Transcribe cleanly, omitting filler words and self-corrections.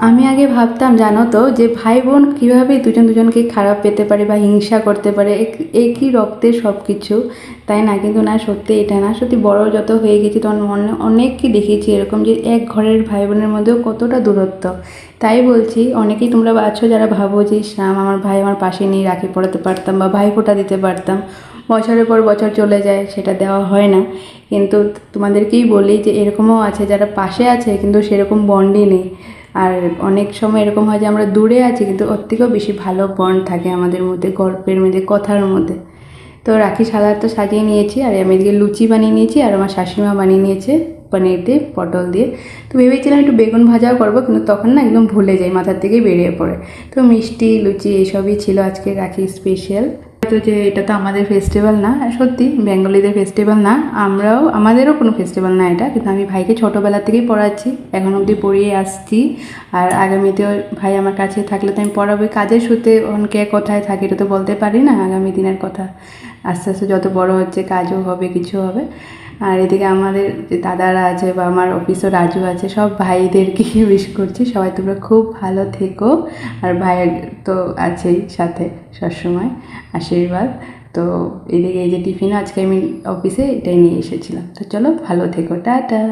আমি আগে ভাবতাম জানো তো যে ভাই বোন কীভাবে দুজন দুজনকে খারাপ পেতে পারে বা হিংসা করতে পারে, একই রক্তের সব কিছু, তাই না? কিন্তু না, সত্যি এটা না। সত্যি বড় যত হয়ে গেছি তখন অনেককে দেখেছি এরকম, যে এক ঘরের ভাই বোনের মধ্যেও কতটা দূরত্ব। তাই বলছি, অনেকেই তোমরা আছো যারা ভাবো যে শ্যাম আমার ভাই আমার পাশে নিয়ে রাখি পড়াতে পারতাম বা ভাইফোঁটা দিতে পারতাম। বছরের পর বছর চলে যায়, সেটা দেওয়া হয় না। কিন্তু তোমাদেরকেই বলি যে এরকমও আছে যারা পাশে আছে কিন্তু সেরকম বন্ডই নেই। আর অনেক সময় এরকম হয় যে আমরা দূরে আছি কিন্তু ওর থেকেও বেশি ভালো বন্ড থাকে আমাদের মধ্যে, গল্পের মধ্যে, কথার মধ্যে। তো রাখি সালাদ তো সাজিয়ে নিয়েছি, আর আমি এদিকে লুচি বানিয়ে নিয়েছি, আর আমার শাশুড়িমা বানিয়ে নিয়েছে পনির দিয়ে, পটল দিয়ে। তো ভেবেছিলাম একটু বেগুন ভাজাও করবো, কিন্তু তখন না একদম ভুলে যাই, মাথার থেকেই বেরিয়ে পড়ে। তো মিষ্টি লুচি এইসবই ছিল আজকে রাখি স্পেশাল। তো যে এটা তো আমাদের ফেস্টিভ্যাল না, সত্যি বেঙ্গলিদের ফেস্টিভ্যাল না, আমাদেরও কোনো ফেস্টিভ্যাল না এটা, কিন্তু আমি ভাইকে ছোটোবেলা থেকেই পড়াচ্ছি, এখন অবধি পড়িয়ে আসছি। আর আগামীতেও ভাই আমার কাছে থাকলে তো আমি পড়াবোই। কাজের সূত্রে কে কোথায় থাকে এটা তো বলতে পারি না, আগামী দিনের কথা। আস্তে আস্তে যত বড় হচ্ছে কাজও হবে, কিছু হবে। আর এদিকে আমাদের যে দাদারা আছে বা আমার অফিসও রাজু আছে, সব ভাইদেরকে উইশ করছি, সবাই তোমরা খুব ভালো থেকো। আর ভাইয়ের তো আছেই সাথে সবসময় আশীর্বাদ। তো এদিকে এই যে টিফিনও আজকে আমি অফিসে এটাই নিয়ে এসেছিলাম। তো চলো, ভালো থেকো, টাটা।